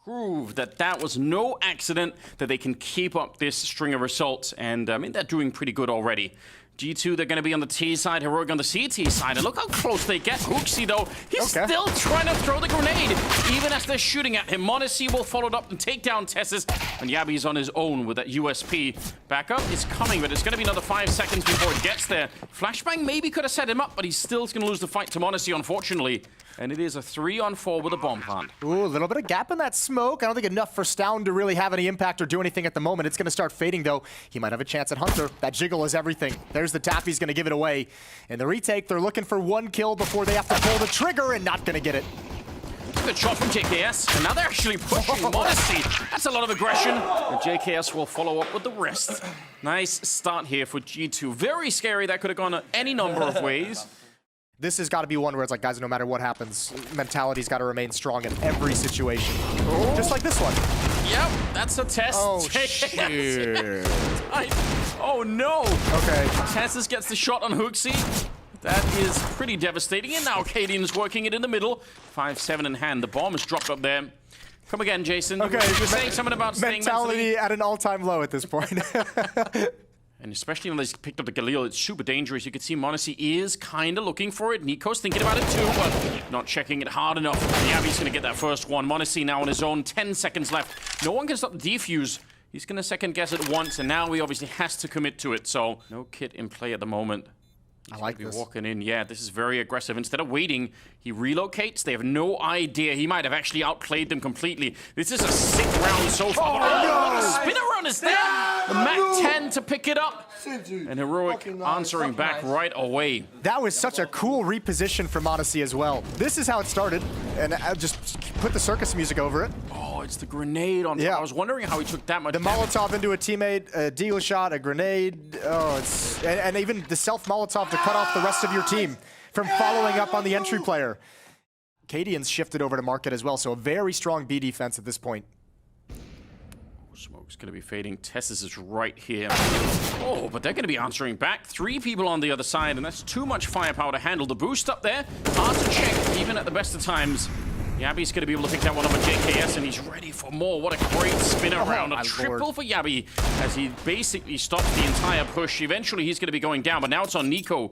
prove that that was no accident, that they can keep up this string of results. And I mean, they're doing pretty good already. G2, they're going to be on the T side, Heroic on the CT side. And look how close they get. Hooksy, though, he's still trying to throw the grenade, even as they're shooting at him. Monacy will follow it up and take down Tessus. And Yabi's on his own with that USP. Backup is coming, but it's going to be another 5 seconds before it gets there. Flashbang maybe could have set him up, but he's still going to lose the fight to Monacy, unfortunately. And it is a 3-on-4 with a bomb plant. Ooh, a little bit of gap in that smoke. I don't think enough for Stound to really have any impact or do anything at the moment. It's going to start fading, though. He might have a chance at Hunter. That jiggle is everything. There's the tap. He's going to give it away. In the retake, they're looking for 1 kill before they have to pull the trigger and not going to get it. Good shot from JKS, and now they're actually pushing Monacy. That's a lot of aggression, and JKS will follow up with the rest. Nice start here for G2. Very scary. That could have gone any number of ways. This has got to be one where it's like, guys, no matter what happens, mentality's got to remain strong in every situation. Oh. Just like this one. Yep, that's a test. Oh, shit. Oh, no. Okay. Tessus gets the shot on Hooksy. That is pretty devastating. And now Cadian's working it in the middle. 5-7 in hand. The bomb is dropped up there. Come again, Jason. Okay. You were saying something about staying mentality at an all-time low at this point. And especially when they picked up the Galil, it's super dangerous. You can see Monacy is kind of looking for it. Niko's thinking about it too, but not checking it hard enough. Yabi's going to get that first one. Monacy now on his own. 10 seconds left. No one can stop the defuse. He's going to second guess it once, and now he obviously has to commit to it. So no kit in play at the moment. I like this. Walking in. Yeah, this is very aggressive. Instead of waiting, he relocates. They have no idea. He might have actually outplayed them completely. This is a sick round so far. Oh, no! Spin around is there. The Mac 10 to pick it up. And Heroic answering back right away. That was such a cool reposition from Monacy as well. This is how it started. And I just put the circus music over it. Oh, it's the grenade on top. Yeah. I was wondering how he took that much The damage. Molotov into a teammate, a deagle shot, a grenade. Oh, it's and even the self-Molotov to cut off the rest of your team from following up on the entry player. Cadian's shifted over to market as well, so a very strong B defense at this point. Smoke's going to be fading. Tessus is right here. Oh, but they're going to be answering back. 3 people on the other side, and that's too much firepower to handle. The boost up there, hard to check, even at the best of times. Yabi's going to be able to pick that one up at JKS, and he's ready for more. What a great spin around. A triple for Yabi as he basically stops the entire push. Eventually, he's going to be going down, but now it's on Niko.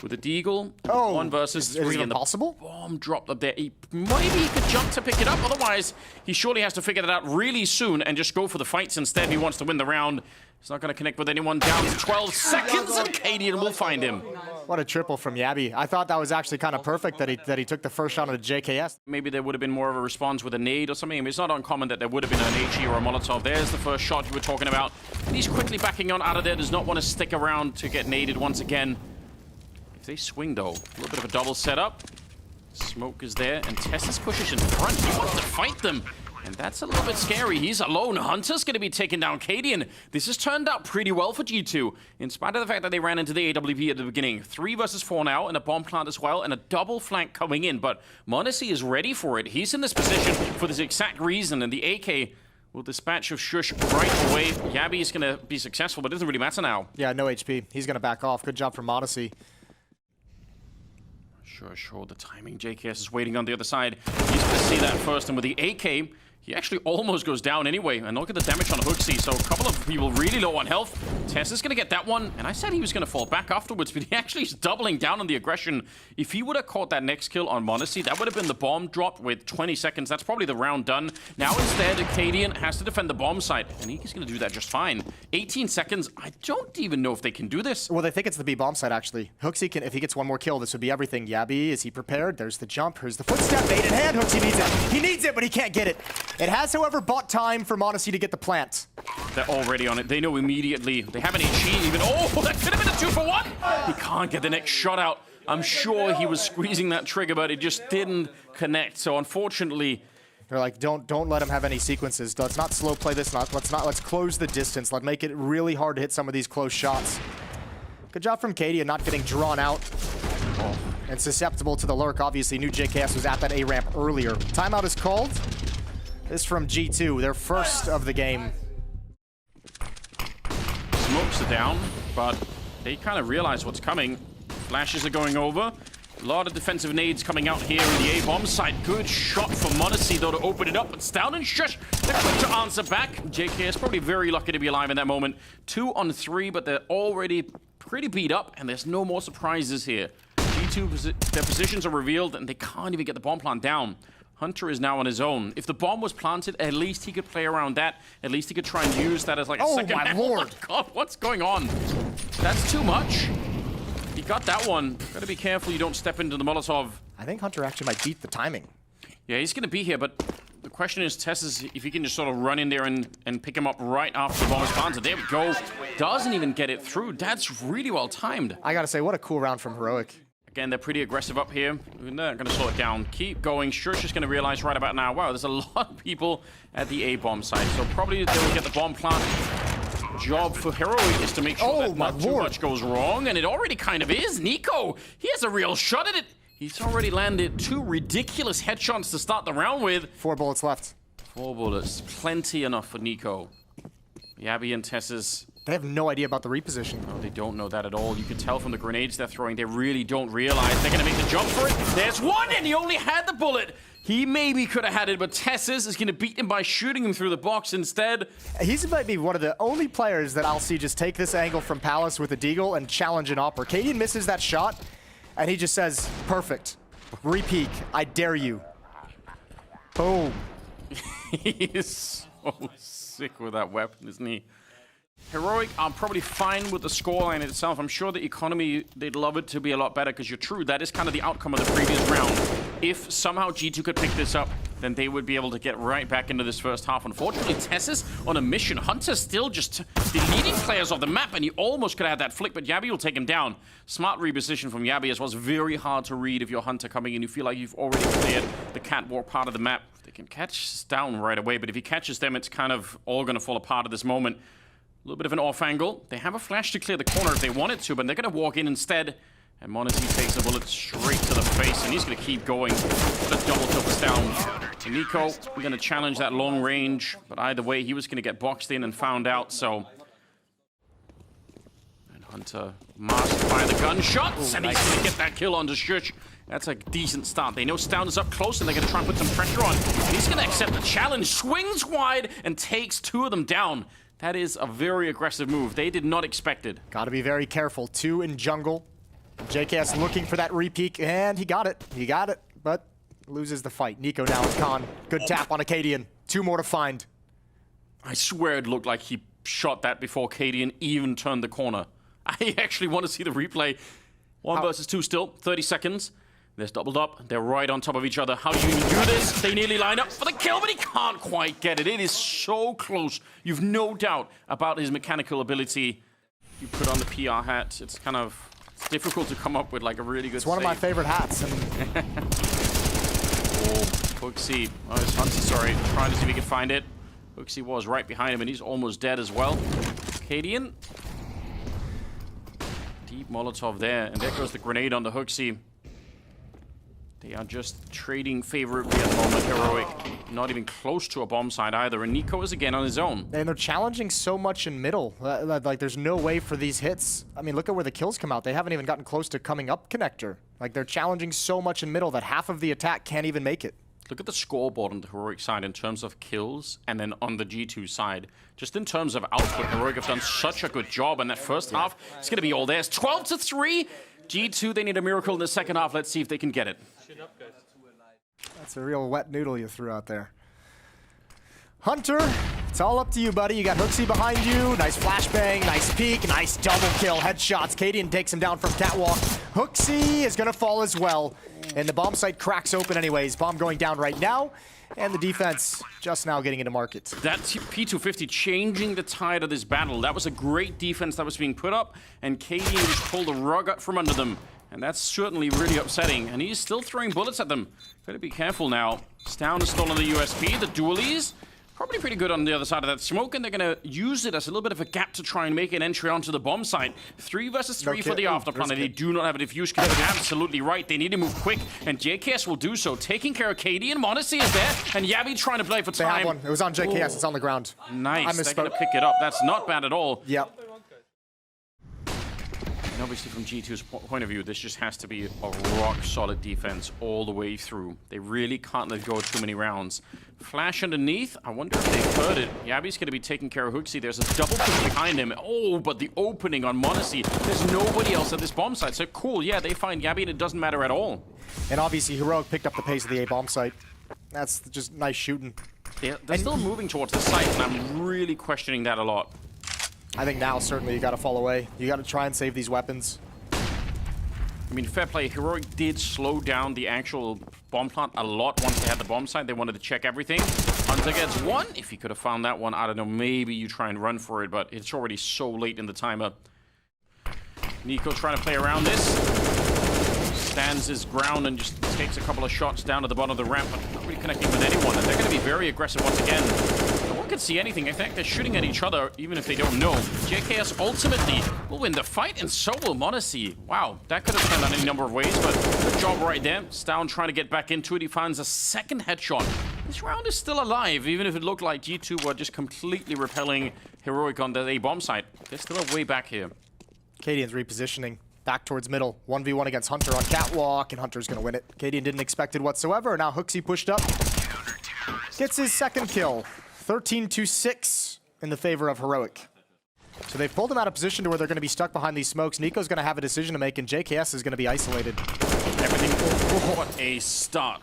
With a deagle, 1 versus 3. Is it impossible? Bomb dropped up there. Maybe he could jump to pick it up. Otherwise, he surely has to figure that out really soon and just go for the fights instead. He wants to win the round. He's not going to connect with anyone. Down to 12 seconds, and Cadian will find him. What a triple from Yabi. I thought that was actually kind of perfect that he took the first shot on a JKS. Maybe there would have been more of a response with a nade or something. I mean, it's not uncommon that there would have been an HE or a Molotov. There's the first shot you were talking about. And he's quickly backing on out of there. Does not want to stick around to get naded once again. They swing, though. A little bit of a double setup. Smoke is there, and Tessus pushes in front. He wants to fight them, and that's a little bit scary. He's alone. Hunter's going to be taking down Cadian. This has turned out pretty well for G2, in spite of the fact that they ran into the AWP at the beginning. 3 versus 4 now, and a bomb plant as well, and a double flank coming in. But Monacy is ready for it. He's in this position for this exact reason, and the AK will dispatch of Shush right away. Yabi is going to be successful, but it doesn't really matter now. Yeah, no HP. He's going to back off. Good job from Monacy. Sure, the timing. JKS is waiting on the other side. He's going to see that first, and with the AK, he actually almost goes down anyway. And look at the damage on Hooksy. So a couple of people really low on health. Tess is going to get that one. And I said he was going to fall back afterwards, but he actually is doubling down on the aggression. If he would have caught that next kill on Monacy, that would have been the bomb drop with 20 seconds. That's probably the round done. Now instead, Cadian has to defend the bomb site. And he's going to do that just fine. 18 seconds. I don't even know if they can do this. Well, they think it's the B bomb site, actually. Hooksy can, if he gets 1 more kill, this would be everything. Yabi, is he prepared? There's the jump. Here's the footstep. Bait in hand. Hooksy needs it. He needs it, but he can't get it. It has, however, bought time for Monacy to get the plant. They're already on it. They know immediately. They haven't HE even. Oh, that could have been a 2 for 1. He can't get the next shot out. I'm sure he was squeezing that trigger, but it just didn't connect. So unfortunately, they're like, don't let him have any sequences. Let's not slow play this. Let's close the distance. Let's make it really hard to hit some of these close shots. Good job from Cadian not getting drawn out. And susceptible to the lurk. Obviously, knew JKS was at that A ramp earlier. Timeout is called. This from G2, their first of the game. Smokes are down, but they kind of realize what's coming. Flashes are going over. A lot of defensive nades coming out here in the A-bomb side. Good shot for Modesty, though, to open it up. But Stout and Shush, they're quick to answer back. JK is probably very lucky to be alive in that moment. 2 on 3, but they're already pretty beat up, and there's no more surprises here. G2, their positions are revealed, and they can't even get the bomb plant down. Hunter is now on his own. If the bomb was planted, at least he could play around that. At least he could try and use that as like a second... Oh, my lord! Oh, God, what's going on? That's too much. He got that one. Gotta be careful you don't step into the Molotov. I think Hunter actually might beat the timing. Yeah, he's gonna be here, but the question is, Tess is if he can just sort of run in there and pick him up right after the bomb is planted. There we go. Doesn't even get it through. That's really well timed. I gotta say, what a cool round from Heroic. Again, they're pretty aggressive up here. They're not gonna slow it down. Keep going. Shush is gonna realize right about now, wow, there's a lot of people at the A-bomb site. So probably they'll get the bomb plant. Job for Heroic is to make sure that not too much goes wrong, and it already kind of is. Niko, he has a real shot at it. He's already landed 2 ridiculous headshots to start the round with. 4 bullets left. 4 bullets, plenty enough for Niko. Yabby and Tess's... They have no idea about the reposition. No, they don't know that at all. You can tell from the grenades they're throwing, they really don't realize they're gonna make the jump for it. There's one, and he only had the bullet. He maybe could have had it, but Tess's is gonna beat him by shooting him through the box instead. He's might be one of the only players that I'll see just take this angle from Palace with a deagle and challenge an opera. Cadian misses that shot, and he just says, perfect. Repeak, I dare you. Boom. He is so sick with that weapon, isn't he? Heroic are probably fine with the scoreline itself. I'm sure the economy, they'd love it to be a lot better because you're true. That is kind of the outcome of the previous round. If somehow G2 could pick this up, then they would be able to get right back into this first half. Unfortunately, Tess's on a mission. Hunter's still just deleting players off the map, and he almost could have had that flick, but Yabby will take him down. Smart reposition from Yabby as well. It's very hard to read if you're Hunter coming in. You feel like you've already cleared the catwalk part of the map. They can catch us down right away, but if he catches them, it's kind of all going to fall apart at this moment. A little bit of an off angle. They have a flash to clear the corner if they wanted to, but they're going to walk in instead. And Monty takes the bullet straight to the face, and he's going to keep going. What a double kill for down. And Niko, we're going to challenge that long range, but either way, he was going to get boxed in and found out, so... And Hunter masked by the gunshots, and he's going to get that kill onto Shush. That's a decent start. They know Stout is up close, and they're going to try and put some pressure on. And he's going to accept the challenge, swings wide, and takes 2 of them down. That is a very aggressive move. They did not expect it. Gotta be very careful. 2 in jungle. JKS looking for that repeak, and he got it. He got it, but loses the fight. Niko now is Khan. Good tap on Acadian. 2 more to find. I swear it looked like he shot that before Acadian even turned the corner. I actually want to see the replay. 1 versus 2 still. 30 seconds. They're doubled up. They're right on top of each other. How do you even do this? They nearly line up for the kill, but he can't quite get it. It is so close. You've no doubt about his mechanical ability. You put on the PR hat. It's kind of difficult to come up with like a really good It's one of my favorite hats. Oh, Hooksy. Oh, it's Hunter, sorry. Trying to see if he can find it. Hooksy was right behind him, and he's almost dead as well. Cadian. Deep Molotov there, and there goes the grenade on the Hooksy. They are just trading favorably at the moment. Heroic not even close to a bomb site either, and Niko is again on his own. And they're challenging so much in middle. Like, there's no way for these hits. I mean, look at where the kills come out. They haven't even gotten close to coming up connector. Like, they're challenging so much in middle that half of the attack can't even make it. Look at the scoreboard on the Heroic side in terms of kills, and then on the G2 side. Just in terms of output, Heroic have done such a good job in that first half. It's going to be all theirs. 12-3. G2, they need a miracle in the second half. Let's see if they can get it. That's a real wet noodle you threw out there. Hunter, it's all up to you, buddy. You got Hooksy behind you. Nice flashbang, nice peek, nice double kill. Headshots. Cadian takes him down from catwalk. Hooksy is going to fall as well. And the bomb site cracks open anyways. Bomb going down right now. And the defense just now getting into market. That P250 changing the tide of this battle. That was a great defense that was being put up. And Cadian just pulled the rug out from under them. And that's certainly really upsetting. And he's still throwing bullets at them. Gotta be careful now. Stown has stolen the USP. The dualies, probably pretty good on the other side of that smoke. And they're gonna use it as a little bit of a gap to try and make an entry onto the bomb site. 3 versus 3 for the afterplan. They do not have a diffuse kit. Absolutely right. They need to move quick. And JKS will do so. Taking care of Cadian. Modesty is there. And Yabby trying to play for time. They have one. It was on JKS. It's on the ground. Nice. They're gonna pick it up. That's not bad at all. Yep. You obviously from G2's point of view, this just has to be a rock-solid defense all the way through. They really can't let go too many rounds. Flash underneath. I wonder if they've heard it. Yabby's going to be taking care of Hooksy. There's a double push behind him. Oh, but the opening on m0NESY. There's nobody else at this bomb site. So cool, yeah, they find Yabby and it doesn't matter at all. And obviously, Heroic picked up the pace of the A bomb site. That's just nice shooting. They're still moving towards the site, and I'm really questioning that a lot. I think now, certainly, you got to fall away. You got to try and save these weapons. I mean, fair play. Heroic did slow down the actual bomb plant a lot once they had the bomb site. They wanted to check everything. Hunter gets one. If he could have found that one, I don't know, maybe you try and run for it, but it's already so late in the timer. niko trying to play around this. Stands his ground and just takes a couple of shots down to the bottom of the ramp, but not really connecting with anyone. And they're going to be very aggressive once again. No one can see anything. I think they're shooting at each other, even if they don't know. JKS ultimately will win the fight, and so will m0NESY. Wow, that could have turned out any number of ways, but good job right there. Stown trying to get back into it. He finds a second headshot. This round is still alive, even if it looked like G2 were just completely repelling Heroic on the A bomb site. They're still way back here. Cadian's repositioning. Back towards middle. 1v1 against Hunter on catwalk, and Hunter's going to win it. Cadian didn't expect it whatsoever. Now Hooksy pushed up. Gets his second kill. 13-6 in the favor of Heroic. So they've pulled him out of position to where they're going to be stuck behind these smokes. niko's going to have a decision to make, and JKS is going to be isolated. Everything. Oh, what a start.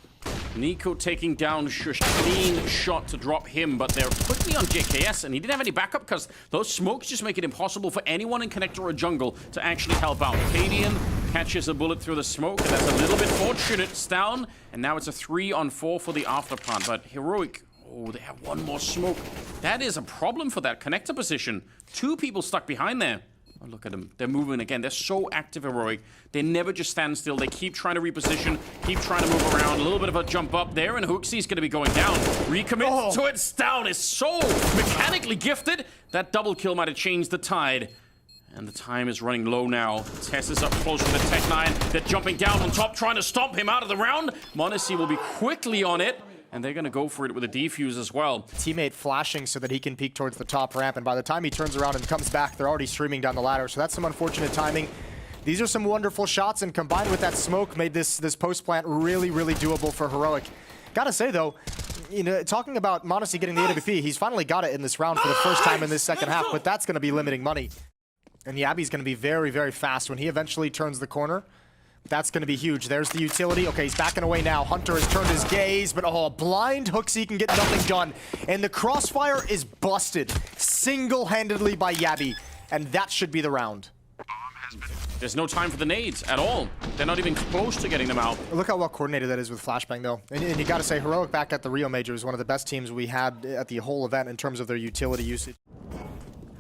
niko taking down Shush. Clean shot to drop him, but they're quickly on JKS, and he didn't have any backup because those smokes just make it impossible for anyone in connector or jungle to actually help out. Cadian catches a bullet through the smoke, and that's a little bit fortunate. It's down, and now it's a 3-on-4 for the after plant, but Heroic, oh, they have one more smoke. That is a problem for that connector position. Two people stuck behind there. Oh, look at them. They're moving again. They're so active, Heroic. They never just stand still. They keep trying to reposition, keep trying to move around. A little bit of a jump up there, and Hooksy's going to be going down. Recommit to it. Down is so mechanically gifted. That double kill might have changed the tide. And the time is running low now. Tess is up close with the Tech 9. They're jumping down on top, trying to stomp him out of the round. m0NESY will be quickly on it. And they're going to go for it with a defuse as well. Teammate flashing so that he can peek towards the top ramp, and by the time he turns around and comes back, they're already streaming down the ladder. So that's some unfortunate timing. These are some wonderful shots, and combined with that smoke, made this post plant really, really doable for Heroic. Gotta say though, you know, talking about m0NESY getting the AWP, he's finally got it in this round for the first time in this second half, but that's going to be limiting money. And Yabby's going to be very, very fast when he eventually turns the corner. That's going to be huge. There's the utility. Okay, he's backing away now. Hunter has turned his gaze, but oh, blind Hooksy can get nothing done. And the crossfire is busted single-handedly by Yabby. And that should be the round. There's no time for the nades at all. They're not even close to getting them out. Look how well coordinated that is with Flashbang, though. And you got to say, Heroic back at the Rio Major is one of the best teams we had at the whole event in terms of their utility usage.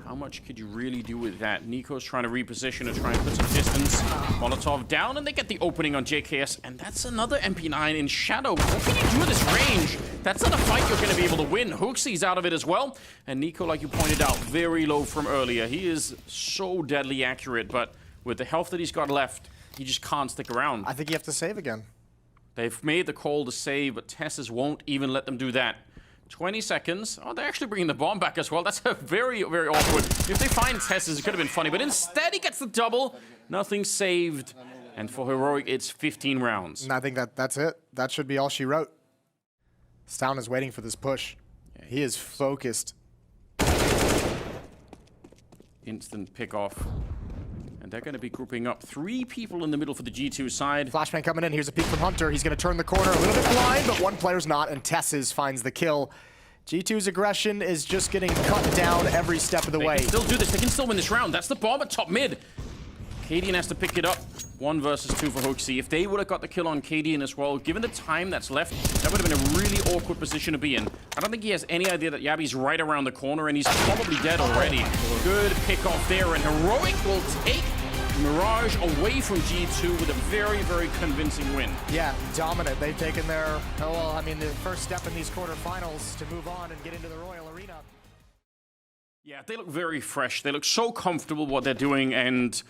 How much could you really do with that? niko's trying to reposition and try and put some distance. Molotov down, and they get the opening on JKS, and that's another MP9 in shadow. What can you do with this range? That's not a fight you're going to be able to win. Hooksy's out of it as well, and niko, like you pointed out, very low from earlier. He is so deadly accurate, but with the health that he's got left, he just can't stick around. I think you have to save again. They've made the call to save, but Tesses won't even let them do that. 20 seconds. Oh, they're actually bringing the bomb back as well. That's a very, very awkward. If they find Tesses, it could have been funny. But instead, he gets the double. Nothing saved. And for Heroic, it's 15 rounds. And I think that's it. That should be all she wrote. Stown is waiting for this push. Yeah, he is focused. Instant pick off. And they're going to be grouping up 3 people in the middle for the G2 side. Flashbang coming in. Here's a peek from Hunter. He's going to turn the corner a little bit blind, but one player's not, and Tesses finds the kill. G2's aggression is just getting cut down every step of the way. They can still do this. They can still win this round. That's the bomb at top mid. Cadian has to pick it up. 1 versus 2 for Hooksy. If they would have got the kill on Cadian as well, given the time that's left, that would have been a really awkward position to be in. I don't think he has any idea that Yabby's right around the corner, and he's probably dead already. Good pick off there, and Heroic will take Mirage away from G2 with a very, very convincing win. Yeah, dominant. They've taken their, the first step in these quarterfinals to move on and get into the Royal Arena. Yeah, they look very fresh. They look so comfortable what they're doing, and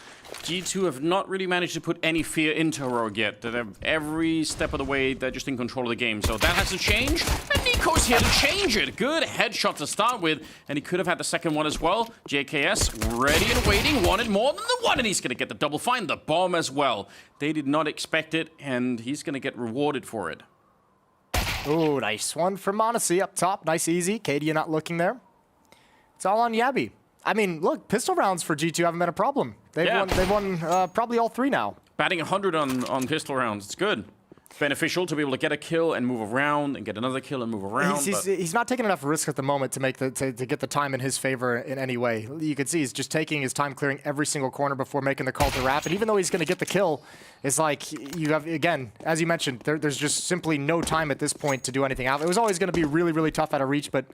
G2 have not really managed to put any fear into Heroic yet. Every step of the way, they're just in control of the game. So that has to change. And niko's here to change it. Good headshot to start with, and he could have had the second one as well. JKS ready and waiting, wanted more than the one, and he's going to get the double, find the bomb as well. They did not expect it, and he's going to get rewarded for it. Ooh, nice one from m0NESY up top. Nice, easy. Katie not looking there. It's all on Yabby. I mean, look, pistol rounds for G2 haven't been a problem. They've won probably all three now. Batting 100 on pistol rounds. It's good. Beneficial to be able to get a kill and move around and get another kill and move around. He's not taking enough risk at the moment to make to get the time in his favor in any way. You can see he's just taking his time clearing every single corner before making the call to wrap. And even though he's going to get the kill, it's like you have, again, as you mentioned, there's just simply no time at this point to do anything out. It was always going to be really, really tough out of reach, but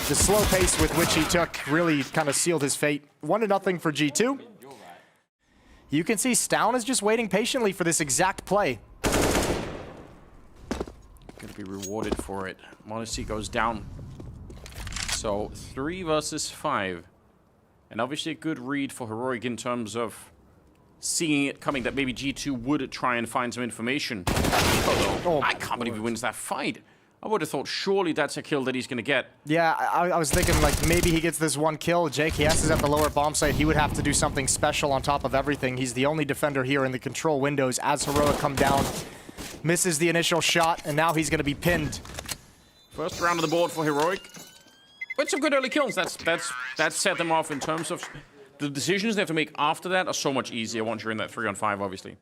the slow pace with which he took really kind of sealed his fate. 1-0 for G2. You can see Stown is just waiting patiently for this exact play. Going to be rewarded for it. m0NESY goes down. So 3 versus 5. And obviously a good read for Heroic in terms of seeing it coming, that maybe G2 would try and find some information. Oh, I can't believe he wins that fight. I would have thought surely that's a kill that he's going to get. Yeah, I was thinking like maybe he gets this one kill. JKS is at the lower bomb site. He would have to do something special on top of everything. He's the only defender here in the control windows as Heroic come down. Misses the initial shot, and now he's going to be pinned. First round of the board for Heroic. With some good early kills. That set them off in terms of the decisions they have to make after that are so much easier once you're in that 3-on-5, obviously.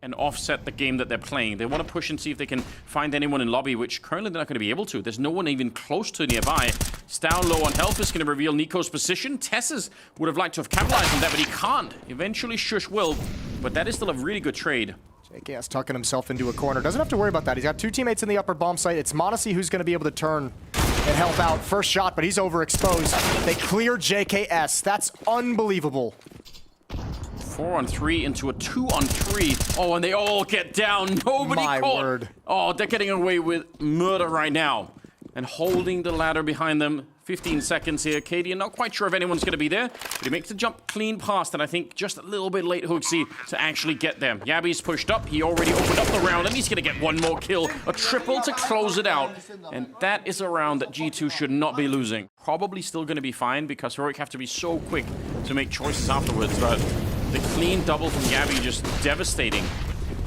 And offset the game that they're playing. They want to push and see if they can find anyone in lobby, which currently they're not going to be able to. There's no one even close to nearby. Stown low on health is going to reveal niko's position. Tesses would have liked to have capitalized on that, but he can't. Eventually Shush will, but that is still a really good trade. JKS tucking himself into a corner. Doesn't have to worry about that. He's got 2 teammates in the upper bomb site. It's m0NESY who's going to be able to turn and help out. First shot, but he's overexposed. They clear JKS. That's unbelievable. 4-on-3 into a 2-on-3. Oh, and they all get down. Nobody My caught. word. Oh, they're getting away with murder right now. And holding the ladder behind them. 15 seconds here. Katie, not quite sure if anyone's going to be there, but he makes the jump clean past, and I think just a little bit late, Hooksy, to actually get them. Yabby's pushed up. He already opened up the round, and he's going to get one more kill. A triple to close it out. And that is a round that G2 should not be losing. Probably still going to be fine, because Heroic have to be so quick to make choices afterwards, but the clean double from Yabby just devastating.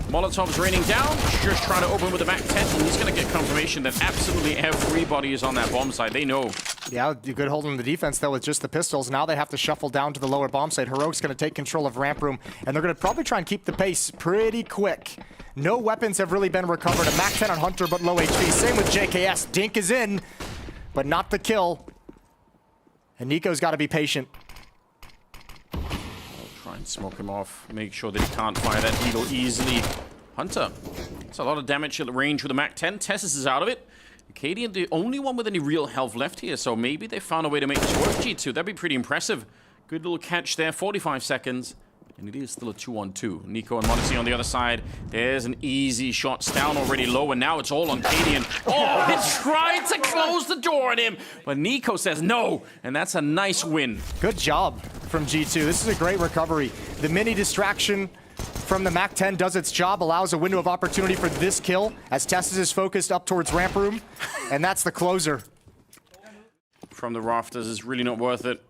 Molotov's raining down. Just trying to open with the back 10, and he's going to get confirmation that absolutely everybody is on that bomb side. They know. Yeah, good holding the defense, though, with just the pistols. Now they have to shuffle down to the lower bomb site. Heroic's going to take control of ramp room, and they're going to probably try and keep the pace pretty quick. No weapons have really been recovered. A MAC 10 on Hunter, but low HP. Same with JKS. Dink is in, but not the kill. And niko's got to be patient. Try and smoke him off. Make sure that he can't fire that needle easily. Hunter. That's a lot of damage at the range with the MAC 10. Tessus is out of it. Katie, the only one with any real health left here, so maybe they found a way to make this work, G2. That'd be pretty impressive. Good little catch there, 45 seconds. And it is still a 2-on-2. Niko and m0NESY on the other side. There's an easy shot. Stown already low, and now it's all on Katie. And oh, he tried to close the door on him, but Niko says no, and that's a nice win. Good job from G2. This is a great recovery. The mini distraction from the MAC 10 does its job, allows a window of opportunity for this kill as Tessus is focused up towards ramp room, and that's the closer. From the rafters is really not worth it.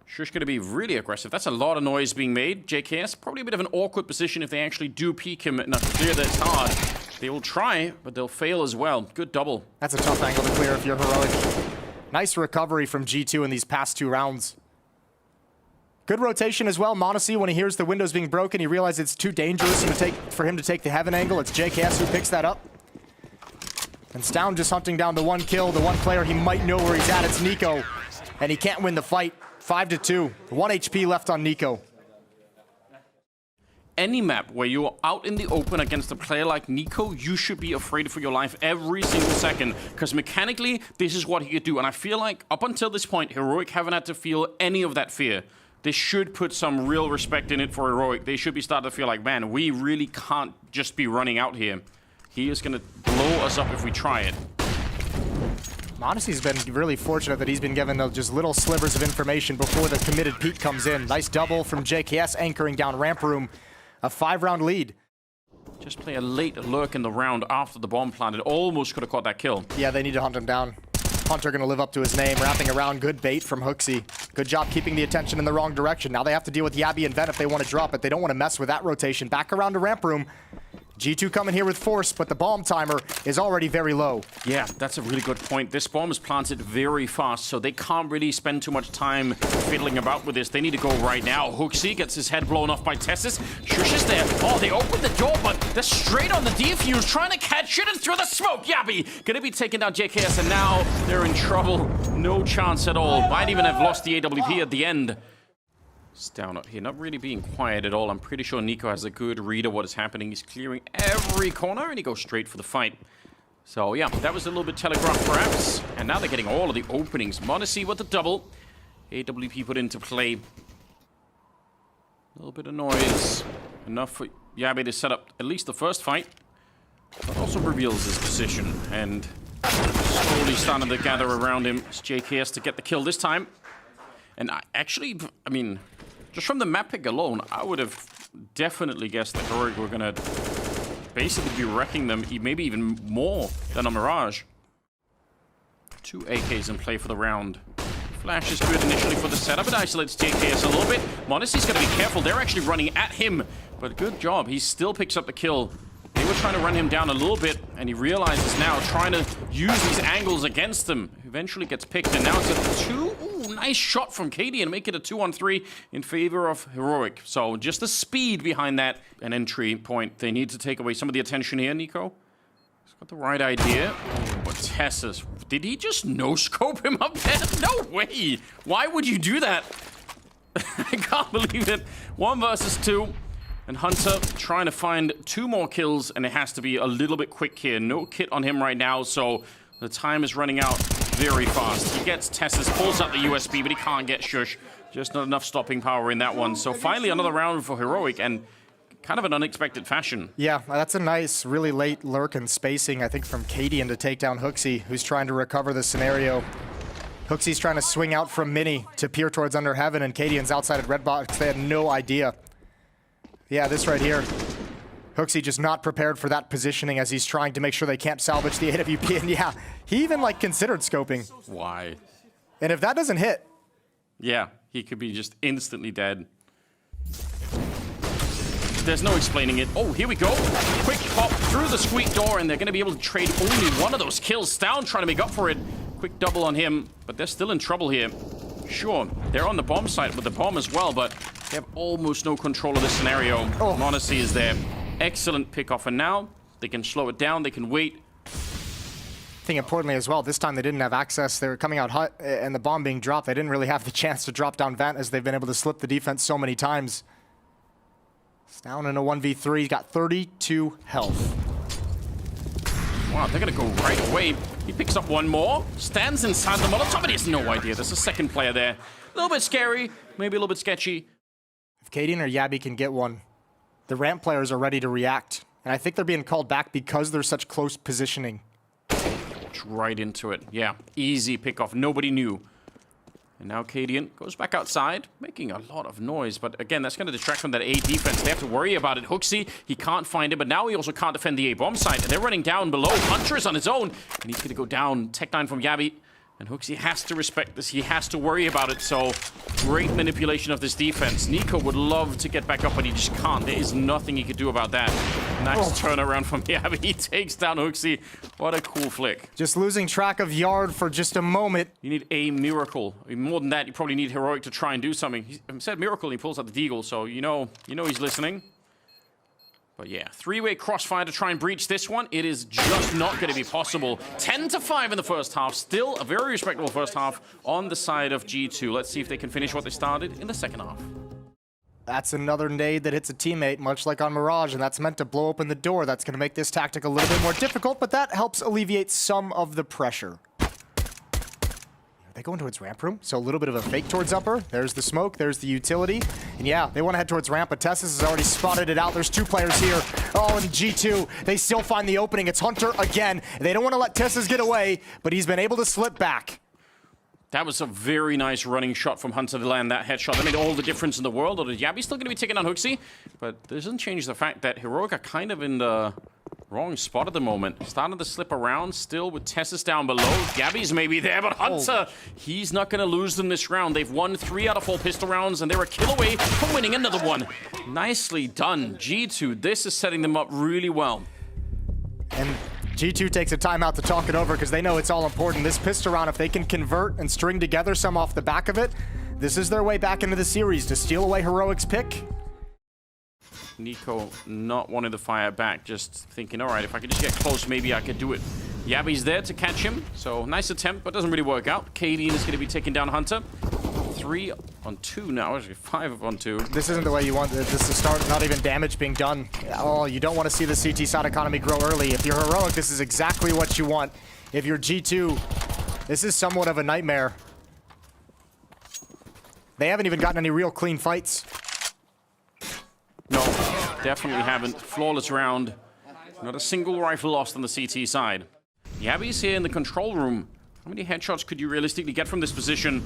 Shush going to be really aggressive. That's a lot of noise being made. JKS, probably a bit of an awkward position if they actually do peek him enough to clear that it's hard. They will try, but they'll fail as well. Good double. That's a tough angle to clear if you're Heroic. Nice recovery from G2 in these past 2 rounds. Good rotation as well. m0NESY, when he hears the windows being broken, he realizes it's too dangerous for him to take the heaven angle. It's JKS who picks that up. And Stown just hunting down the one kill, the one player he might know where he's at. It's niko, and he can't win the fight. 5-2. 1 HP left on niko. Any map where you're out in the open against a player like niko, you should be afraid for your life every single second, because mechanically, this is what he could do. And I feel like up until this point, Heroic haven't had to feel any of that fear. They should put some real respect in it for Heroic. They should be starting to feel like, man, we really can't just be running out here. He is going to blow us up if we try it. m0NESY's been really fortunate that he's been given just little slivers of information before the committed peek comes in. Nice double from JKS anchoring down ramp room. A 5-round lead. Just play a late lurk in the round after the bomb planted. Almost could have caught that kill. Yeah, they need to hunt him down. Hunter going to live up to his name. Wrapping around, good bait from Hooksy. Good job keeping the attention in the wrong direction. Now they have to deal with Yabby and Ven if they want to drop it. They don't want to mess with that rotation. Back around to ramp room. G2 coming here with force, but the bomb timer is already very low. Yeah, that's a really good point. This bomb is planted very fast, so they can't really spend too much time fiddling about with this. They need to go right now. Hooksy gets his head blown off by Tessus. Shush is there. Oh, they opened the door, but they're straight on the defuse, trying to catch it and through the smoke. Yabby gonna be taking down JKS, and now they're in trouble. No chance at all. Might even have lost the AWP at the end. It's down up here, not really being quiet at all. I'm pretty sure niko has a good read of what is happening. He's clearing every corner, and he goes straight for the fight. So, yeah, that was a little bit telegraphed, perhaps. And now they're getting all of the openings. m0NESY with the double. AWP put into play. A little bit of noise. Enough for Yabby to set up at least the first fight. But also reveals his position. And slowly starting to gather around him. It's JKS to get the kill this time. And I mean, just from the map pick alone, I would have definitely guessed that Heroic were going to basically be wrecking them, maybe even more than on Mirage. 2 AKs in play for the round. Flash is good initially for the setup. It isolates JKS a little bit. m0NESY's got to be careful. They're actually running at him. But good job. He still picks up the kill. They were trying to run him down a little bit, and he realizes now trying to use these angles against them. Eventually gets picked, and now it's a 2. Ooh, nice shot from KD and make it a 2-on-3 in favor of Heroic. So just the speed behind that, an entry point. They need to take away some of the attention here, niko. He's got the right idea. But Tessus, did he just no-scope him up there? No way! Why would you do that? I can't believe it. 1 versus 2. And Hunter trying to find 2 more kills, and it has to be a little bit quick here. No kit on him right now, so the time is running out very fast. He gets Tessus, pulls out the USB, but he can't get Shush. Just not enough stopping power in that one. So finally another round for Heroic, and kind of an unexpected fashion. Yeah, that's a nice, really late lurk and spacing, I think, from Cadian to take down Hooksy, who's trying to recover the scenario. Hooksy's trying to swing out from Mini to peer towards Under Heaven, and Cadian's outside at Red Box. They had no idea. Yeah, this right here. Hooksy just not prepared for that positioning as he's trying to make sure they can't salvage the AWP. And yeah, he even like considered scoping. Why? And if that doesn't hit. Yeah, he could be just instantly dead. There's no explaining it. Oh, here we go. Quick pop through the squeak door, and they're going to be able to trade only one of those kills. Stown trying to make up for it. Quick double on him, but they're still in trouble here. Sure, they're on the bomb site with the bomb as well, but they have almost no control of this scenario. Oh. m0NESY is there. Excellent pick-off, and now they can slow it down, they can wait. I think importantly as well, this time they didn't have access. They were coming out hot, and the bomb being dropped, they didn't really have the chance to drop down Vent as they've been able to slip the defense so many times. It's down in a 1v3, he's got 32 health. Wow, they're gonna go right away. He picks up 1 more, stands inside the Molotov, but he has no idea. There's a second player there. A little bit scary, maybe a little bit sketchy. If Cadian or Yabby can get one, the ramp players are ready to react. And I think they're being called back because there's such close positioning. Right into it. Yeah, easy pick-off. Nobody knew. And now Cadian goes back outside, making a lot of noise. But again, that's going to distract from that A defense. They have to worry about it. Hooksy, he can't find it, but now he also can't defend the A bomb site. They're running down below. Hunter is on his own, and he's going to go down. Tech9 from Yabby. And Hooksy has to respect this. He has to worry about it. So great manipulation of this defense. niko would love to get back up, but he just can't. There is nothing he could do about that. Nice turnaround from Yabby. He takes down Hooksy. What a cool flick. Just losing track of Yard for just a moment. You need a miracle. I mean, more than that, you probably need Heroic to try and do something. He said miracle, and he pulls out the deagle, so you know he's listening. But yeah, 3-way crossfire to try and breach this one. It is just not going to be possible. 10-5 in the first half. Still a very respectable first half on the side of G2. Let's see if they can finish what they started in the second half. That's another nade that hits a teammate, much like on Mirage, and that's meant to blow open the door. That's going to make this tactic a little bit more difficult, but that helps alleviate some of the pressure. They go into its ramp room, so a little bit of a fake towards upper. There's the smoke, there's the utility. And yeah, they want to head towards ramp, but Tessus has already spotted it out. There's 2 players here. Oh, and G2, they still find the opening. It's Hunter again. They don't want to let Tessus get away, but he's been able to slip back. That was a very nice running shot from Hunter to land that headshot. That made all the difference in the world. Or Yabby's still going to be taking on Hooksy, but this doesn't change the fact that Heroic are kind of in the Wrong spot at the moment. Starting to slip around still with Tessus down below. Gabby's maybe there, but Hunter, he's not going to lose them this round. They've won 3 out of 4 pistol rounds, and they're a kill away from winning another one. Nicely done, G2. This is setting them up really well. And G2 takes a timeout to talk it over because they know it's all important. This pistol round, if they can convert and string together some off the back of it, this is their way back into the series to steal away Heroic's pick. niko not wanting to fire back, just thinking, all right, if I could just get close, maybe I could do it. Yabby's there to catch him, so nice attempt, but doesn't really work out. KD is going to be taking down Hunter. 3 on 2 now, actually 5 on 2. This isn't the way you want this to start, not even damage being done. Oh, you don't want to see the CT side economy grow early. If you're Heroic, this is exactly what you want. If you're G2, this is somewhat of a nightmare. They haven't even gotten any real clean fights. No, definitely haven't. Flawless round. Not a single rifle lost on the CT side. Yabby's here in the control room. How many headshots could you realistically get from this position?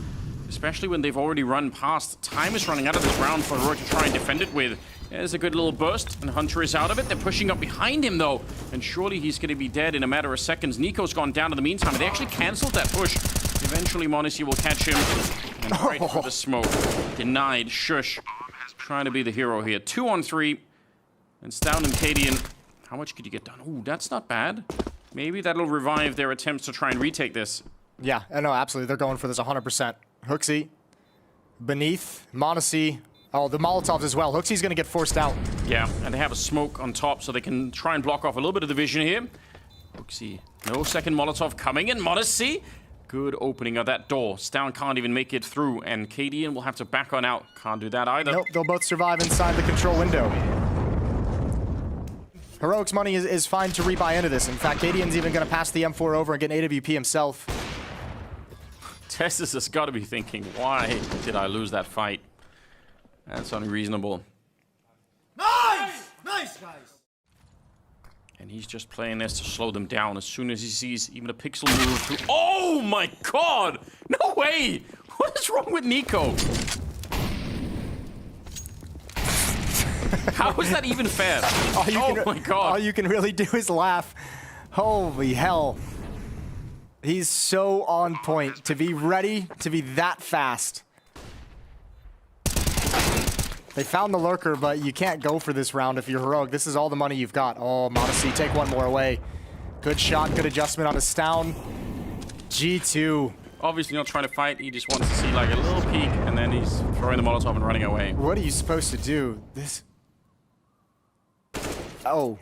Especially when they've already run past. Time is running out of this round for Heroic to try and defend it with. There's a good little burst, and Hunter is out of it. They're pushing up behind him, though. And surely he's going to be dead in a matter of seconds. niko's gone down in the meantime, and they actually cancelled that push. Eventually, m0NESY will catch him. And right for the smoke. Denied. Shush. Trying to be the hero here. 2 on 3. And Stout and Cadian. How much could you get done? Ooh, that's not bad. Maybe that'll revive their attempts to try and retake this. Yeah, no, absolutely. They're going for this 100%. Hooksy. Beneath. m0NESY. Oh, the Molotovs as well. Hooksy's going to get forced out. Yeah, and they have a smoke on top, so they can try and block off a little bit of the vision here. Hooksy. No second Molotov coming in. m0NESY. Good opening of that door. Stout can't even make it through, and Cadian will have to back on out. Can't do that either. Nope, they'll both survive inside the control window. Heroic's money is fine to rebuy into this. In fact, Cadian's even going to pass the M4 over and get an AWP himself. Tessus has got to be thinking, why did I lose that fight? That's unreasonable. Nice! Nice, guys! And he's just playing this to slow them down as soon as he sees even a pixel move through. Oh my god! No way! What is wrong with niko? How is that even fair? Oh my god. All you can really do is laugh. Holy hell. He's so on point to be ready to be that fast. They found the lurker, but you can't go for this round if you're Heroic. This is all the money you've got. Oh, m0NESY, take one more away. Good shot, good adjustment on his down. G2. Obviously not trying to fight. He just wants to see like a little peek, and then he's throwing the Molotov and running away. What are you supposed to do? This... Oh.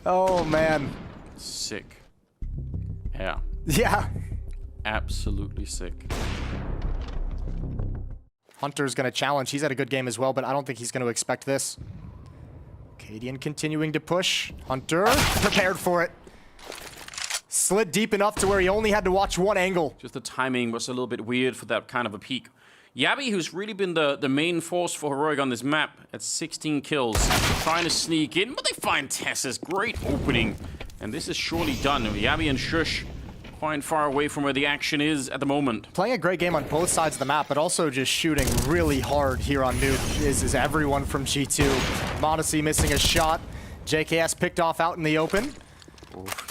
Oh, man. Sick. Yeah. Yeah. Absolutely sick. Hunter's going to challenge. He's had a good game as well, but I don't think he's going to expect this. Cadian continuing to push. Hunter prepared for it. Slid deep enough to where he only had to watch one angle. Just the timing was a little bit weird for that kind of a peak. Yabby, who's really been the main force for Heroic on this map, at 16 kills, trying to sneak in, but they find Tessus. Great opening. And this is surely done. Yabby and Shush quite far away from where the action is at the moment. Playing a great game on both sides of the map, but also just shooting really hard here on Nuke is everyone from G2. m0NESY missing a shot. JKS picked off out in the open.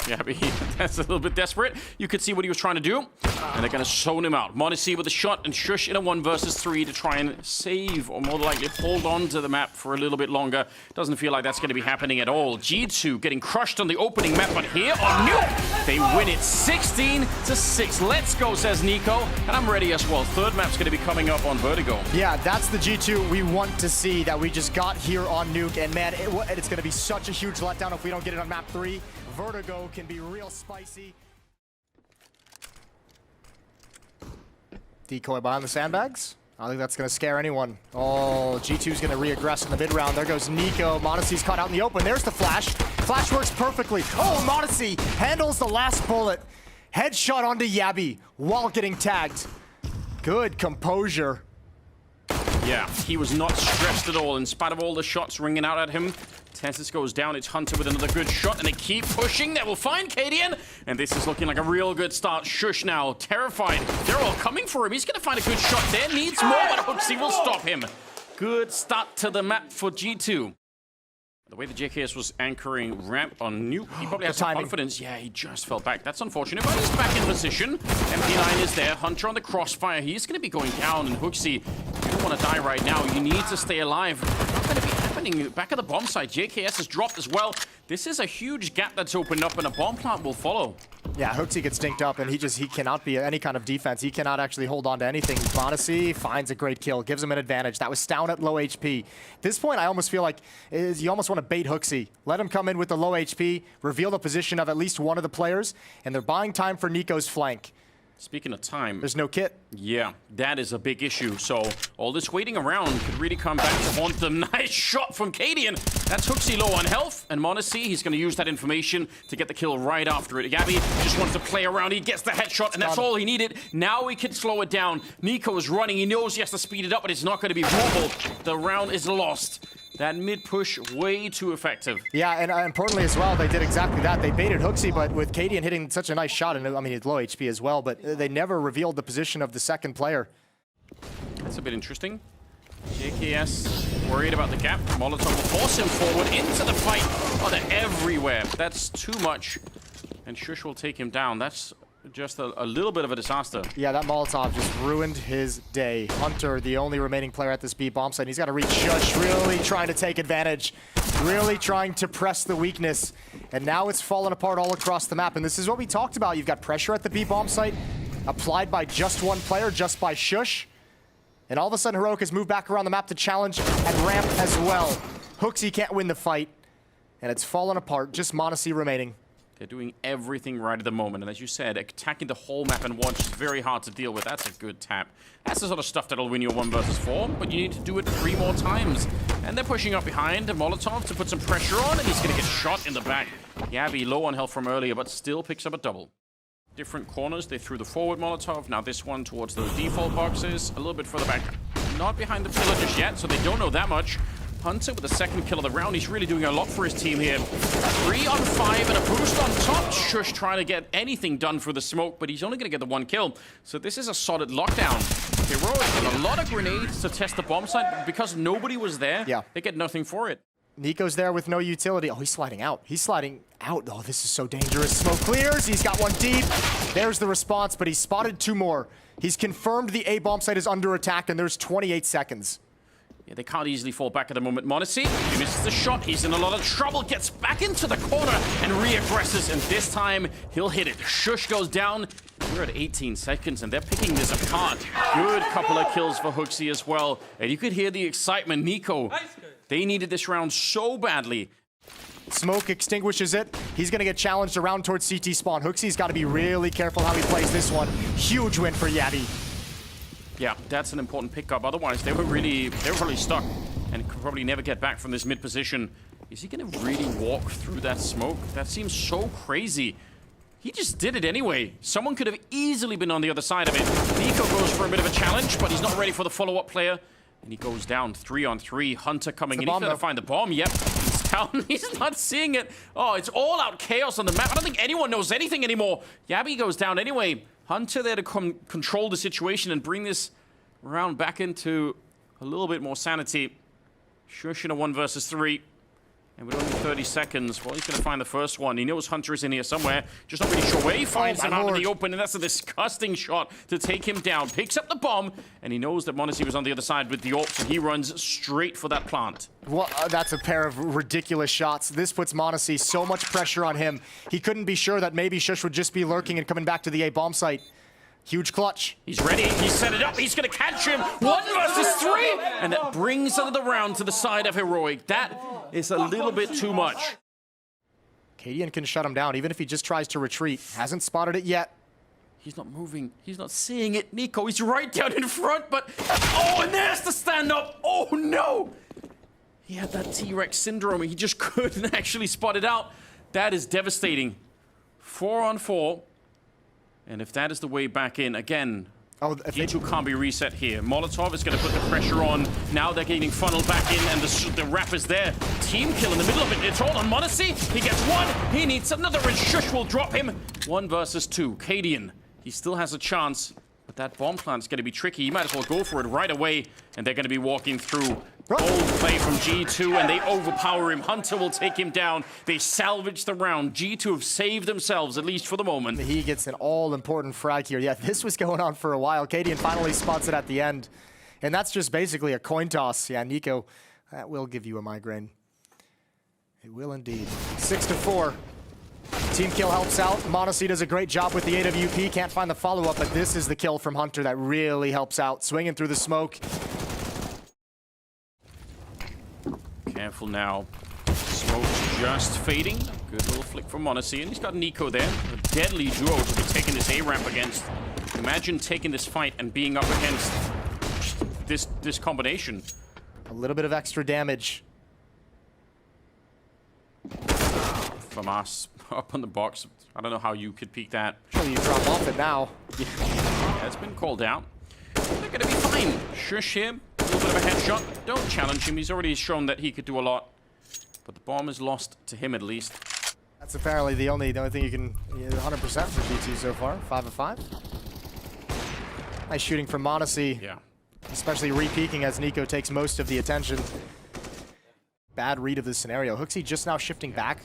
Yabby, that's a little bit desperate. You could see what he was trying to do. And they're going to zone him out. m0NESY with a shot and Shush in a 1 versus 3 to try and save, or more likely hold on to the map for a little bit longer. Doesn't feel like that's going to be happening at all. G2 getting crushed on the opening map, but here on Nuke, they win it 16-6. Let's go, says niko. And I'm ready as well. Third map's going to be coming up on Vertigo. Yeah, that's the G2 we want to see that we just got here on Nuke. And man, it's going to be such a huge letdown if we don't get it on map 3. Vertigo can be real spicy. Decoy behind the sandbags. I don't think that's going to scare anyone. Oh, G2's going to re-aggress in the mid-round. There goes niko. m0NESY's caught out in the open. There's the flash. Flash works perfectly. Oh, m0NESY handles the last bullet. Headshot onto Yabby while getting tagged. Good composure. Yeah, he was not stressed at all in spite of all the shots ringing out at him. Tessus goes down. It's Hunter with another good shot, and they keep pushing. They will find Cadian, and this is looking like a real good start. Shush now, terrified. They're all coming for him. He's going to find a good shot there. Needs more, but Hooksy will stop him. Good start to the map for G2. The way the JKS was anchoring ramp on Nuke, he probably has some confidence. Yeah, he just fell back. That's unfortunate, but he's back in position. MP9 is there. Hunter on the crossfire. He's going to be going down. And Hooksy, you don't want to die right now. You need to stay alive. Not going to be happening. Back at the bomb site, JKS has dropped as well. This is a huge gap that's opened up, and a bomb plant will follow. Yeah, Hooksy gets dinked up, and he cannot be any kind of defense. He cannot actually hold on to anything. Monacy finds a great kill, gives him an advantage. That was Stown at low HP. At this point, I almost feel like you almost want to bait Hooksy. Let him come in with the low HP, reveal the position of at least one of the players, and they're buying time for Niko's flank. Speaking of time, there's no kit. Yeah, that is a big issue. So all this waiting around could really come back to haunt them. Nice shot from Cadian. That's Hooksy low on health. And Monacy, he's going to use that information to get the kill right after it. Gabby just wants to play around. He gets the headshot, and that's all he needed. Now he can slow it down. Niko is running. He knows he has to speed it up, but it's not going to be doable. The round is lost. That mid-push, way too effective. Yeah, and importantly as well, they did exactly that. They baited Hooksy, but with Cadian hitting such a nice shot, and I mean, he's low HP as well, but they never revealed the position of the second player. That's a bit interesting. JKS worried about the gap. Molotov will force him forward into the fight. Oh, they're everywhere. That's too much. And Shush will take him down. That's just a little bit of a disaster. Yeah, that Molotov just ruined his day. Hunter, the only remaining player at this B bomb site. He's got to reach Shush, really trying to take advantage, really trying to press the weakness. And now it's fallen apart all across the map. And this is what we talked about. You've got pressure at the B bomb site, applied by just one player, just by Shush. And all of a sudden, Heroic has moved back around the map to challenge at ramp as well. Hooksy can't win the fight. And it's fallen apart, just Monacy remaining. They're doing everything right at the moment, and as you said, attacking the whole map and once is very hard to deal with. That's a good tap. That's the sort of stuff that'll win you a 1 versus 4, but you need to do it 3 more times. And they're pushing up behind Molotov to put some pressure on, and he's gonna get shot in the back. Gabby low on health from earlier, but still picks up a double. Different corners, they threw the forward Molotov, now this one towards those default boxes, a little bit further back. Not behind the pillar just yet, so they don't know that much. Hunter with the second kill of the round. He's really doing a lot for his team here. 3 on 5 and a boost on top. Shush trying to get anything done for the smoke, but he's only going to get the 1 kill. So this is a solid lockdown. Heroic with a lot of grenades to test the bomb site, but because nobody was there, they get nothing for it. Niko's there with no utility. Oh, he's sliding out. He's sliding out. Oh, this is so dangerous. Smoke clears. He's got 1 deep. There's the response, but he's spotted 2 more. He's confirmed the A bomb site is under attack, and there's 28 seconds. Yeah, they can't easily fall back at the moment. Monacy, he misses the shot. He's in a lot of trouble. Gets back into the corner and re-aggresses. And this time, he'll hit it. Shush goes down. We're at 18 seconds, and they're picking this apart. Good couple of kills for Hooksy as well. And you could hear the excitement. Niko, they needed this round so badly. Smoke extinguishes it. He's going to get challenged around towards CT spawn. Hooksy's got to be really careful how he plays this one. Huge win for Yabby. Yeah, that's an important pickup. Otherwise, they were probably stuck and could probably never get back from this mid position. Is he going to really walk through that smoke? That seems so crazy. He just did it anyway. Someone could have easily been on the other side of it. Niko goes for a bit of a challenge, but he's not ready for the follow-up player. And he goes down 3 on 3. Hunter coming in. He's going to find the bomb. Yep, he's down. He's not seeing it. Oh, it's all-out chaos on the map. I don't think anyone knows anything anymore. Yabby goes down anyway. Hunter there to control the situation and bring this round back into a little bit more sanity. Shush in a 1 versus 3. And with only 30 seconds, well, he's going to find the first one. He knows Hunter is in here somewhere. Just not really sure where he finds him out in the open. And that's a disgusting shot to take him down. Picks up the bomb. And he knows that Monacy was on the other side with the AWP. And he runs straight for that plant. Well, that's a pair of ridiculous shots. This puts Monacy so much pressure on him. He couldn't be sure that maybe Shush would just be lurking and coming back to the A bomb site. Huge clutch. He's ready. He's set it up. He's going to catch him. 1 versus 3. And that brings another round to the side of Heroic. That is a little bit too much. Cadian can shut him down, even if he just tries to retreat. Hasn't spotted it yet. He's not moving. He's not seeing it. Niko, he's right down in front, but... Oh, and there's the stand-up. Oh, no. He had that T-Rex syndrome. He just couldn't actually spot it out. That is devastating. 4 on 4. And if that is the way back in, again, G2 can't be reset here. Molotov is going to put the pressure on. Now they're getting funneled back in, and the wrap is there. Team kill in the middle of it. It's all on Monacy. He gets 1. He needs another, and Shush will drop him. 1 versus 2. Cadian, he still has a chance, but that bomb plant's going to be tricky. He might as well go for it right away, and they're going to be walking through. Bold play from G2, and they overpower him. Hunter will take him down. They salvage the round. G2 have saved themselves, at least for the moment. He gets an all-important frag here. Yeah, this was going on for a while. Cadian finally spots it at the end. And that's just basically a coin toss. Yeah, Niko, that will give you a migraine. It will indeed. 6-4. Team kill helps out. m0NESY does a great job with the AWP. Can't find the follow-up, but this is the kill from Hunter that really helps out. Swinging through the smoke. Careful now. Smoke's just fading. Good little flick from m0NESY, and he's got Niko there. A deadly duo to be taking this A-ramp against. Imagine taking this fight and being up against this combination. A little bit of extra damage. From us, up on the box. I don't know how you could peek that. Sure, you drop off it now. Yeah, it's been called out. They're gonna be fine. Shush him. A little bit of a headshot. Don't challenge him. He's already shown that he could do a lot. But the bomb is lost to him at least. That's apparently the only thing you can 100% for G2 so far. 5 of 5. Nice shooting from m0NESY. Yeah. Especially re-peeking as Niko takes most of the attention. Bad read of this scenario. HooXi just now shifting back.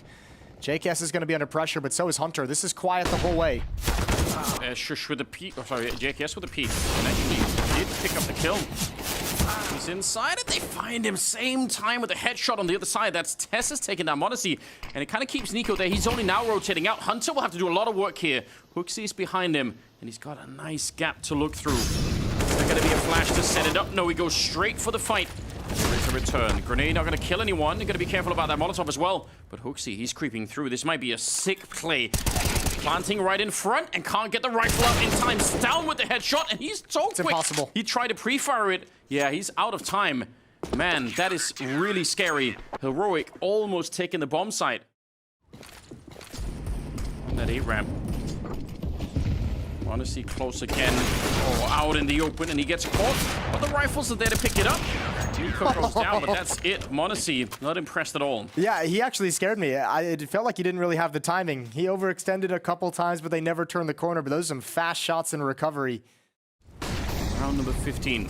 JKS is going to be under pressure, but so is Hunter. This is quiet the whole way. Shush with a peek. Oh, sorry, JKS with a peek. And actually did pick up the kill. He's inside it. They find him same time with a headshot on the other side. That's Tessa's taking down m0NESY. And it kind of keeps Niko there. He's only now rotating out. Hunter will have to do a lot of work here. HooXi's behind him. And he's got a nice gap to look through. Is there going to be a flash to set it up? No, he goes straight for the fight. There is a return. Grenade not going to kill anyone. They're going to be careful about that Molotov as well. But HooXi, he's creeping through. This might be a sick play. Planting right in front and can't get the rifle up in time. Down with the headshot, and he's so quick. It's impossible. He tried to pre-fire it. Yeah, he's out of time. Man, that is really scary. Heroic almost taking the bomb site. On that A-ramp. m0NESY close again. Oh, out in the open, and he gets caught. But the rifles are there to pick it up. Niko goes down, but that's it. m0NESY, not impressed at all. Yeah, he actually scared me. It felt like he didn't really have the timing. He overextended a couple times, but they never turned the corner. But those are some fast shots in recovery. Round number 15.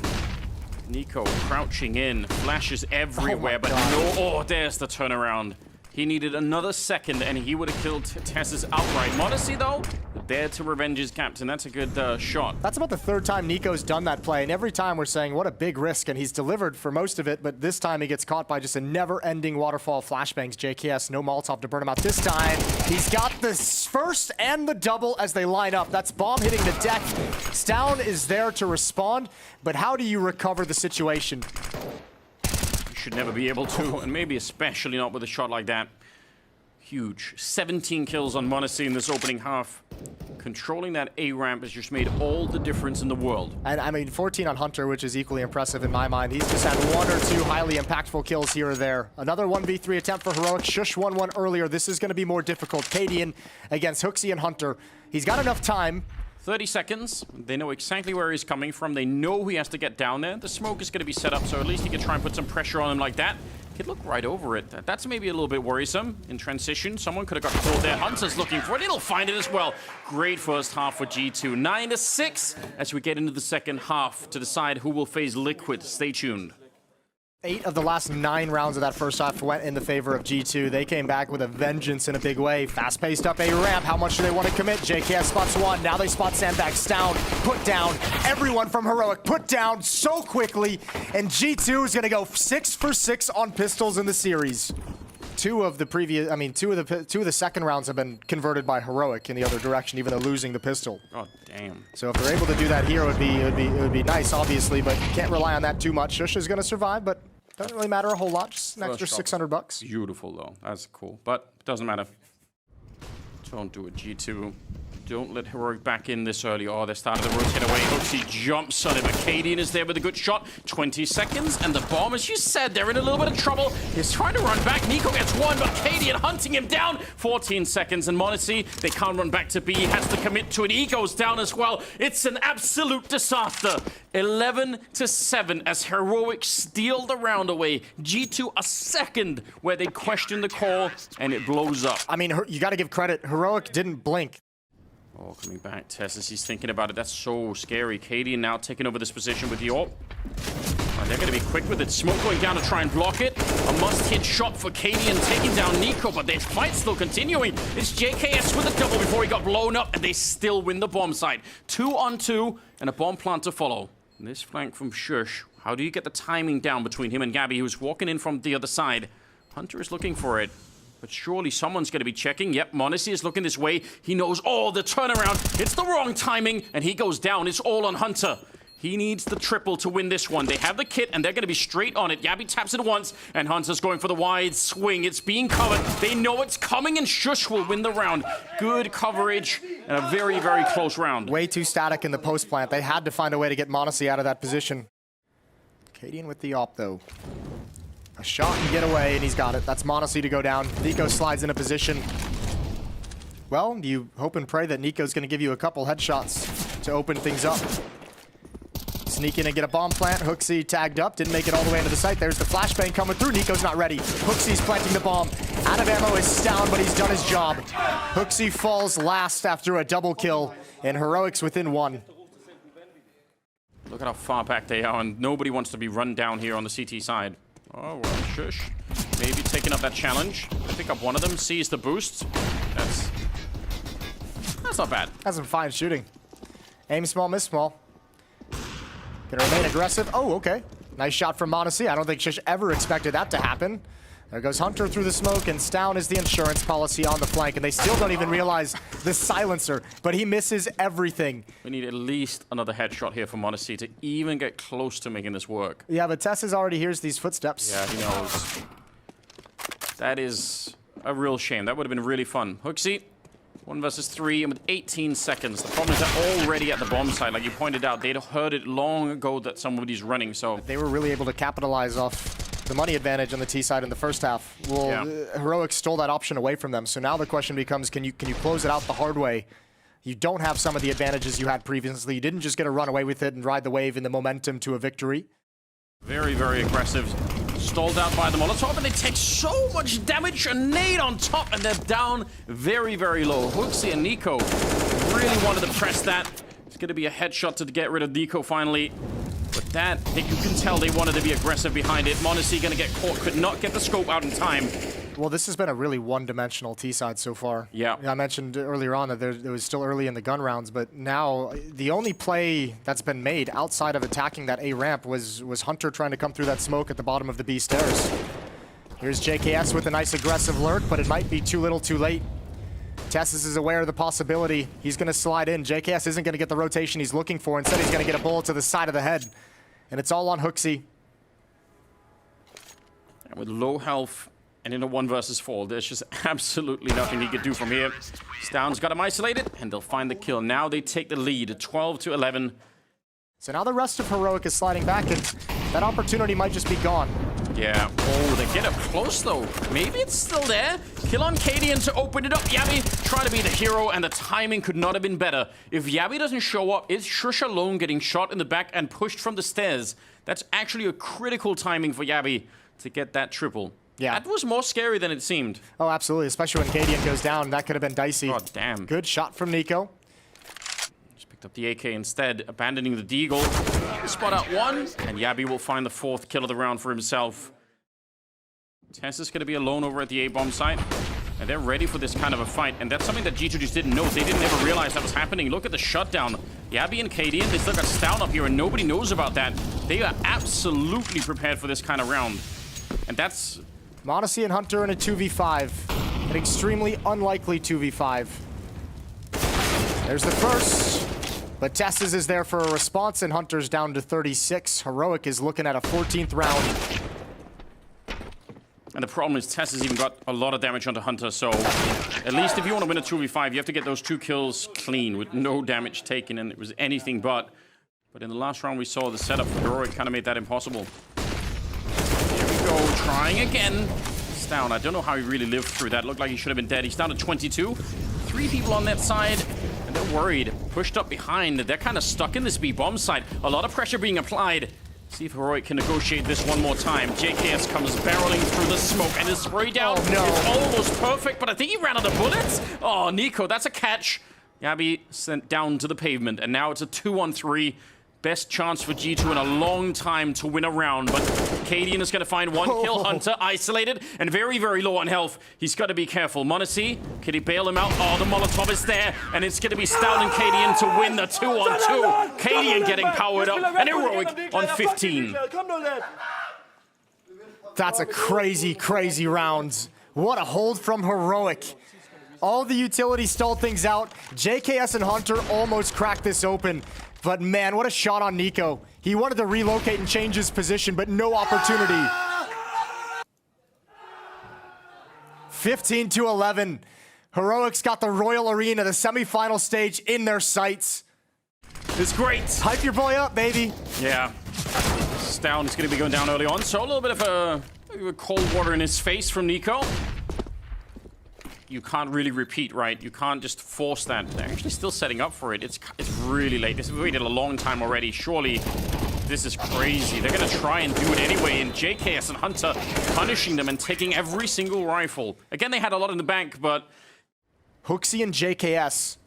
Niko crouching in. Flashes everywhere, but no... Oh, there's the turnaround. He needed another second, and he would have killed Tessa's outright. m0NESY, though, there to revenge his captain. That's a good shot. That's about the third time Niko's done that play, and every time we're saying, what a big risk, and he's delivered for most of it, but this time he gets caught by just a never-ending waterfall of flashbangs. JKS, no Molotov to burn him out this time. He's got the first and the double as they line up. That's bomb hitting the deck. Stown is there to respond, but how do you recover the situation? Should never be able to, and maybe especially not with a shot like that. Huge. 17 kills on m0NESY in this opening half. Controlling that A-ramp has just made all the difference in the world. And I mean, 14 on Hunter, which is equally impressive in my mind. He's just had 1 or 2 highly impactful kills here or there. Another 1v3 attempt for Heroic. Shush 1-1 earlier. This is going to be more difficult. Cadian against HooXi and Hunter. He's got enough time. 30 seconds. They know exactly where he's coming from. They know he has to get down there. The smoke is going to be set up, so at least he can try and put some pressure on him like that. He'd look right over it. That's maybe a little bit worrisome. In transition, someone could have got caught there. Hunter's looking for it. He'll find it as well. Great first half for G2. 9-6 as we get into the second half to decide who will face leikkeet. Stay tuned. 8 of the last 9 rounds of that first half went in the favor of G2. They came back with a vengeance in a big way. Fast-paced up A-ramp. How much do they want to commit? JKS spots 1. Now they spot sandbags. Down. Put down. Everyone from Heroic put down so quickly. And G2 is going to go 6 for 6 on pistols in the series. 2 of the second rounds have been converted by Heroic in the other direction, even though losing the pistol. Oh, damn. So if they're able to do that here, it would be nice, obviously, but you can't rely on that too much. Shush is going to survive, but doesn't really matter a whole lot. Just an extra $600. Beautiful, though. That's cool. But it doesn't matter. Don't do it, G2. Don't let Heroic back in this early. Oh, they're starting to rotate away. HooXi jumps on him. Cadian is there with a good shot. 20 seconds, and the bomb, as you said, they're in a little bit of trouble. He's trying to run back. Niko gets 1, but Cadian hunting him down. 14 seconds, and m0NESY, they can't run back to B. He has to commit to it. He goes down as well. It's an absolute disaster. 11-7 as Heroic steal the round away. G2 a second where they question the call, and it blows up. I mean, you got to give credit. Heroic didn't blink. Oh, coming back, Tess, as he's thinking about it. That's so scary. Cadian now taking over this position with the AWP. They're going to be quick with it. Smoke going down to try and block it. A must-hit shot for KDN taking down niko, but their fight's still continuing. It's JKS with a double before he got blown up, and they still win the bomb site. 2 on 2, and a bomb plant to follow. And this flank from Shush. How do you get the timing down between him and Gabby, who's walking in from the other side? Hunter is looking for it. But surely someone's going to be checking. Yep, m0NESY is looking this way. He knows, oh, the turnaround. It's the wrong timing, and he goes down. It's all on Hunter. He needs the triple to win this one. They have the kit, and they're going to be straight on it. Gabby taps it once, and Hunter's going for the wide swing. It's being covered. They know it's coming, and Shush will win the round. Good coverage, and a very, very close round. Way too static in the post plant. They had to find a way to get m0NESY out of that position. KDN with the op, though. A shot and get away, and he's got it. That's m0NESY to go down. niko slides in a position. Well, you hope and pray that niko's going to give you a couple headshots to open things up. Sneak in and get a bomb plant. HooXi tagged up, didn't make it all the way into the site. There's the flashbang coming through. niko's not ready. HooXi's planting the bomb. Out of ammo is down, but he's done his job. HooXi falls last after a double kill, and Heroics within 1. Look at how far back they are, and nobody wants to be run down here on the CT side. Oh, well, Shush. Maybe taking up that challenge. I pick up one of them, sees the boost. That's not bad. Has some fine shooting. Aim small, miss small. Gonna remain aggressive. Oh, okay. Nice shot from m0NESY. I don't think Shush ever expected that to happen. There goes Hunter through the smoke, and Stown is the insurance policy on the flank, and they still don't even realize the silencer, but he misses everything. We need at least another headshot here from m0NESY to even get close to making this work. Yeah, but Tess already hears these footsteps. Yeah, he knows. That is a real shame. That would have been really fun. HooXi, 1 versus 3, and with 18 seconds. The problem is they're already at the bomb site. Like you pointed out, they'd heard it long ago that somebody's running, so... They were really able to capitalize off the money advantage on the T side in the first half. Well, yeah. Heroics stole that option away from them, so now the question becomes, can you close it out the hard way? You don't have some of the advantages you had previously. You didn't just get to run away with it and ride the wave in the momentum to a victory. Very, very aggressive. Stalled out by the Molotov, and they take so much damage. A nade on top, and they're down very, very low. HooXi and niko really wanted to press that. It's going to be a headshot to get rid of niko finally. But that, you can tell they wanted to be aggressive behind it. m0NESY going to get caught, could not get the scope out in time. Well, this has been a really one-dimensional T-side so far. Yeah. I mentioned earlier on that it was still early in the gun rounds, but now the only play that's been made outside of attacking that A ramp was Hunter trying to come through that smoke at the bottom of the B stairs. Here's JKS with a nice aggressive lurk, but it might be too little too late. Tessus is aware of the possibility. He's going to slide in. JKS isn't going to get the rotation he's looking for. Instead, he's going to get a bullet to the side of the head. And it's all on HooXi. And with low health and in a 1 versus 4, there's just absolutely nothing he could do from here. Stown's got him isolated, and they'll find the kill. Now they take the lead, 12-11. So now the rest of Heroic is sliding back, and that opportunity might just be gone. Yeah. Oh, they get up close, though. Maybe it's still there. Kill on KDN to open it up. Yabi trying to be the hero, and the timing could not have been better. If Yabi doesn't show up, it's Shush alone getting shot in the back and pushed from the stairs. That's actually a critical timing for Yabi to get that triple. Yeah. That was more scary than it seemed. Oh, absolutely. Especially when KDN goes down. That could have been dicey. God damn. Good shot from niko. Picked up the AK instead, abandoning the deagle. Spot out 1, and Yabi will find the 4th kill of the round for himself. Tess is going to be alone over at the A-bomb site, and they're ready for this kind of a fight, and that's something that G2 just didn't know. They didn't ever realize that was happening. Look at the shutdown. Yabi and KDN, they still got Stown up here, and nobody knows about that. They are absolutely prepared for this kind of round, and that's... m0NESY and Hunter in a 2v5. An extremely unlikely 2v5. There's the first. But Tessus is there for a response, and Hunter's down to 36. Heroic is looking at a 14th round. And the problem is Tess has even got a lot of damage onto Hunter, so at least if you want to win a 2v5, you have to get those 2 kills clean with no damage taken, and it was anything but. But in the last round we saw the setup for Heroic kind of made that impossible. Here we go, trying again. He's down. I don't know how he really lived through that. Looked like he should have been dead. He's down to 22. 3 people on that side. And they're worried. Pushed up behind. They're kind of stuck in this B-bomb site. A lot of pressure being applied. See if Heroic can negotiate this one more time. JKS comes barreling through the smoke, and his spray down is almost perfect, but I think he ran out of bullets. Oh, niko, that's a catch. Yabi sent down to the pavement, and now it's a 2-on-3. Best chance for G2 in a long time to win a round, but Cadian is going to find one kill. Hunter isolated and very, very low on health. He's got to be careful. Monacy, can he bail him out? Oh, the Molotov is there, and it's going to be Stout and Cadian to win the 2-on-2. Cadian getting powered up, and Heroic on 15. That's a crazy, crazy round. What a hold from Heroic. All the utility stalled things out. JKS and Hunter almost cracked this open. But man, what a shot on niko. He wanted to relocate and change his position, but no opportunity. 15-11. Heroic's got the Royal Arena, the semifinal stage in their sights. It's great. Hype your boy up, baby. Yeah. Stout is going to be going down early on, so a little bit of a cold water in his face from niko. You can't really repeat, right? You can't just force that. They're actually still setting up for it. It's really late. This we waited a long time already. Surely this is crazy. They're gonna try and do it anyway, and JKS and Hunter punishing them and taking every single rifle. Again, they had a lot in the bank, but HooXi and JKS.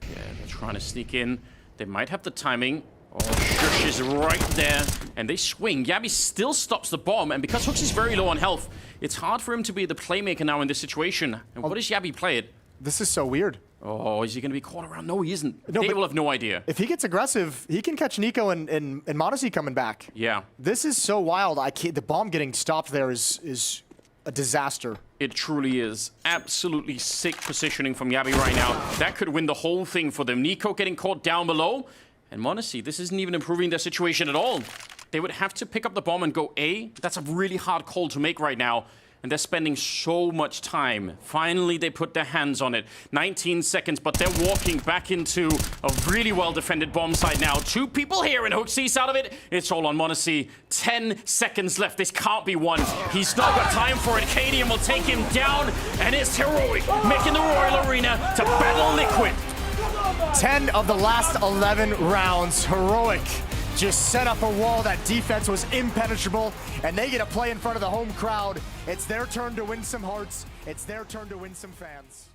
Yeah, they're trying to sneak in. They might have the timing. Oh, Shush is right there, and they swing. Yabby still stops the bomb, and because HooXi's very low on health, it's hard for him to be the playmaker now in this situation. And what does Yabby play it? This is so weird. Oh, is he going to be caught around? No, he isn't. No, they will have no idea. If he gets aggressive, he can catch niko and Monacy coming back. Yeah. This is so wild. The bomb getting stopped there is a disaster. It truly is. Absolutely sick positioning from Yabby right now. That could win the whole thing for them. niko getting caught down below. And Monacy, this isn't even improving their situation at all. They would have to pick up the bomb and go A. That's a really hard call to make right now. And they're spending so much time. Finally, they put their hands on it. 19 seconds, but they're walking back into a really well-defended bomb site now. 2 people here, and HooXi's out of it. It's all on Monacy. 10 seconds left. This can't be won. He's not got time for it. Cadian will take him down, and it's Heroic making the Royal Arena to battle Liquid. 10 of the last 11 rounds. Heroic just set up a wall. That defense was impenetrable, and they get to play in front of the home crowd. It's their turn to win some hearts. It's their turn to win some fans.